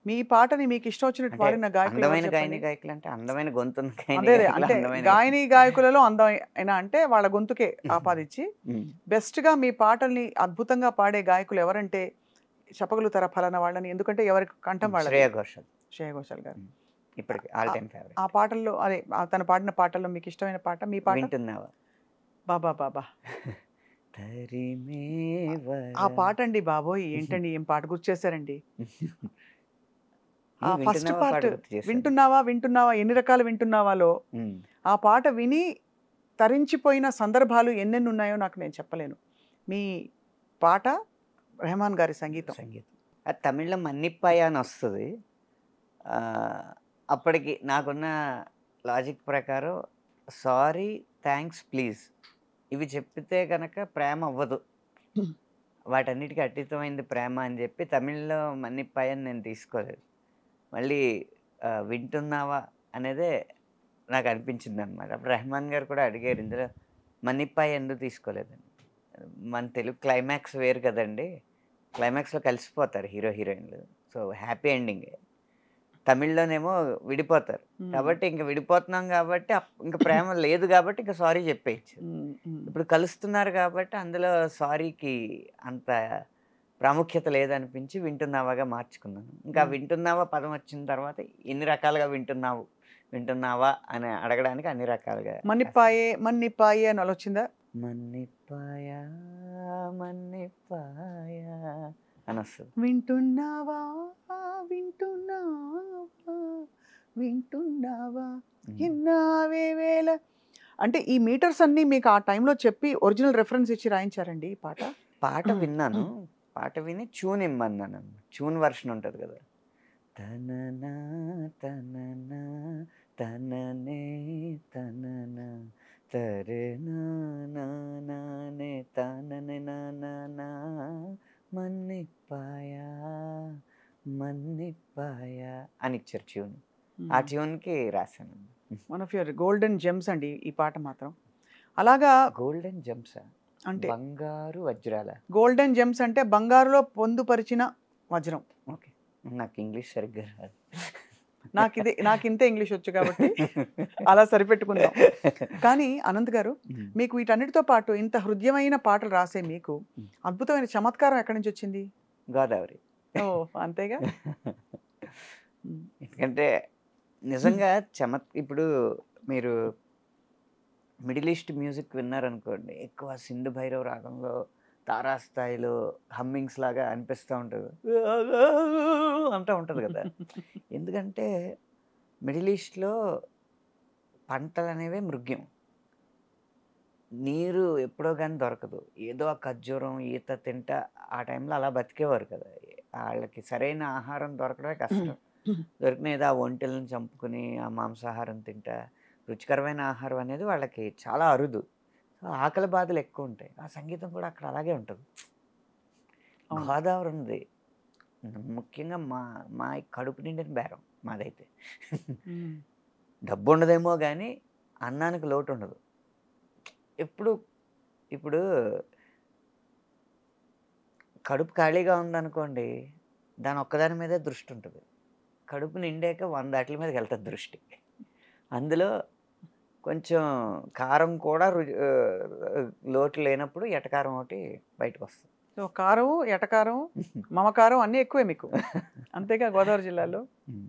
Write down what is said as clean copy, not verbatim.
మీ పాటని మీకు ఇష్టం వచ్చినట్టు అంటే పాడిన గాయకులు ఎవరు అందమైన గాయని చెప్పండి? గాయకులు అంటే అందమైన గొంతున్న గాయని అదే గాయకులు అంటే అందమైన గాయని గాయకులలో అందమైన అంటే వాళ్ళ గొంతుకే ఆపాదించి హ్మ్. బెస్ట్‌గా మీ పాటల్ని అద్భుతంగా పాడే గాయకులు ఎవరంటే చెప్పగలుగుతారా ఫలానా వాళ్ళని? ఎందుకంటే ఎవరి కంఠం వాళ్ళది. శ్రేయ ఘోషాల్. శ్రేయ ఘోషాల్ గారు. హ్మ్. ఇప్పటికి ఆల్ ఆ టైమ్ ఆ ఫేవరెట్. పాటల్లో అదే తను పాడిన పాటల్లో మీకిష్టమైన పాట మీ పాట? వింటున్నావా? బాబా! తరిమే ఆ వరం పాటండి బాబోయ్! ఏంటండి ఏం పాట గుర్తు చేశారండి. ఈ ఆ ఫస్ట్ వింటున్నావా పాట పార్ట్ గుర్తు చేశారు. 'వింటున్నావా వింటున్నావా ఎన్ని రకాలు వింటున్నావాలో' హ్మ్. ఆ పాట విని తరించిపోయిన సందర్భాలు ఎన్నెన్నున్నాయో నాకు నేను చెప్పలేను. మీ పాట, రెహమాన్ గారి సంగీతం. సంగీతం. అది తమిళ్లో 'మన్నిప్పాయ' అని వస్తది. అప్పటికి నాకున్న లాజిక్ ప్రకారం సారీ, థాంక్స్, ప్లీజ్ ఇవి చెప్పితే గనక ప్రేమ అవ్వదు. వాటన్నిటికి అతీతమైంది ప్రేమ అని జెప్పి తమిళ్లో 'మన్నిప్పాయ'ని నేను తీసుకోలేదు. మళ్ళీ 'వింటున్నావా' అనేదే నాకనిపించిందనమాట. అప్పుడు రెహమాన్ గారు కూడా అడిగారు ఇందులో 'మన్నిప్పాయ' ఎందుకు తీసుకోలేదని. మన తెలుగు క్లైమాక్స్ వేరు కదండీ! క్లైమాక్స్‌లో కలిసిపోతారు హీరో, హీరోయిన్‌లు. సో, హ్యాపీ ఎండింగే. తమిళ్‌లోనేమో విడిపోతారు. హ్మ్. కాబట్టి ఇంక విడిపోతున్నాం గాబట్టి ఇంక ప్రేమ లేదు గాబట్టి ఇంక సారీ జెప్పేయొచ్చు. హ్మ్. ఇప్పుడు కలుస్తున్నారు గాబట్టి అందులో సారీకి అంత ప్రాముఖ్యత లేదనిపించి 'వింటున్నావా'గా మార్చుకున్నాను. ఇంకా హ్మ్. 'వింటున్నావా' పదం వచ్చిన తర్వాత ఎన్ని రకాలుగా వింటున్నావు? వింటున్నావా? అని అడగడానికి అన్ని రకాలుగా రాశాను. 'మన్నిప్పాయే మన్నిప్పాయే' అని అలొచ్చిందా? మన్నిప్పాయ మన్నిప్పాయ అనొస్తది. వింటున్నావా వింటున్నావా వింటున్నావా హ్మ్. ఇన్నావే వేళ అంటే ఈ మీటర్స్ అన్నీ మీకు ఆ టైంలో చెప్పి ఒరిజినల్ రిఫరెన్స్ ఇచ్చి రాయించారండి ఈ పాట? పాట విన్నాను. పాట విని ట్యూన్ ఇమ్మన్నాను. ట్యూన్ వెర్షన్ ఉంటది గదా! తననా తననా తననే తననా తరెనా నానానే తాననే నానానా మన్నిప్పాయా మన్నిప్పాయా అని ఇచ్చారు ట్యూన్. ఆ ట్యూన్‌కి రాశాను. One of your golden gems అండి ఈ పాట మాత్రం. అలాగా గోల్డెన్ జెమ్సా? అంటే బంగారు వజ్రాలా? గోల్డెన్ జెమ్స్ అంటే బంగారులో పొందుపరిచిన వజ్రం. ఓకే. నాకు ఇంగ్లీష్ సరిగ్గా రాదు. నాకింతే ఇంగ్లీష్ వచ్చు కాబట్టి అలా సరిపెట్టుకుందాం. కానీ అనంత్ గారు హ్మ్. మీకు వీటన్నిటితో పాటు ఇంత హృద్యమైన పాటలు రాసే మీకు హ్మ్. అద్భుతమైన చమత్కారం ఎక్కడి నుంచొచ్చింది? గోదావరి. ఓహ్! అంతేగా? హ్మ్. ఎందుకంటే నిజంగా ఇప్పుడు మీరు మిడిల్ ఈస్ట్ మ్యూజిక్ విన్నారనుకోండి, ఎక్కువ సింధు భైరవ్ రాగంలో తారాస్థాయిలో హమ్మింగ్స్ లాగా అనిపిస్తా ఉంటది. అంటా ఉంటది గదా! ఎందుకంటే మిడిల్ ఈస్ట్‌లో పంటలనేవే మృగ్యం. నీరు ఎప్పుడో గాని దొరకదు. ఏదో ఆ ఖర్జూరం, ఈత తింటా ఆ టైంలో అలా బతికేవారు కదా! ఆళ్ళకి సరైన ఆహారం దొరకడమే కష్టం. దొరికిన ఏదో ఆ ఒంటెలను చంపుకొని, ఆ మాంసాహారం తింటా, రుచికరమైన ఆహారం అనేది వాళ్ళకి చాలా అరుదు. సో, ఆకలి బాధలు ఎక్కువుంటాయి. ఆ సంగీతం కూడా అక్కడ అలాగే ఉంటది. అవును. గోదావరి ఉంది. ముఖ్యంగా మా కడుపు నిండిన బేరం మాదైతే. హ్మ్. డబ్బుండదేమో గానీ, అన్నానికి లోటుండదు. ఎప్పుడు ఇప్పుడు కడుపు ఖాళీగా ఉందనుకోండి, దాని ఒక్కదాని మీదే దృష్టుంటది. కడుపు నిండాక 100 ఆటిల మీదకెళ్తది దృష్టి. అందులో కొంచెం కారం కూడా లోటు లేనప్పుడు ఎటకారం ఒకటి బయటకొస్తది. సో, కారం, ఎటకారం, మమకారం అన్నీ ఎక్కువే మీకు. అంతేగా గోదావరి జిల్లాలో? హ్మ్.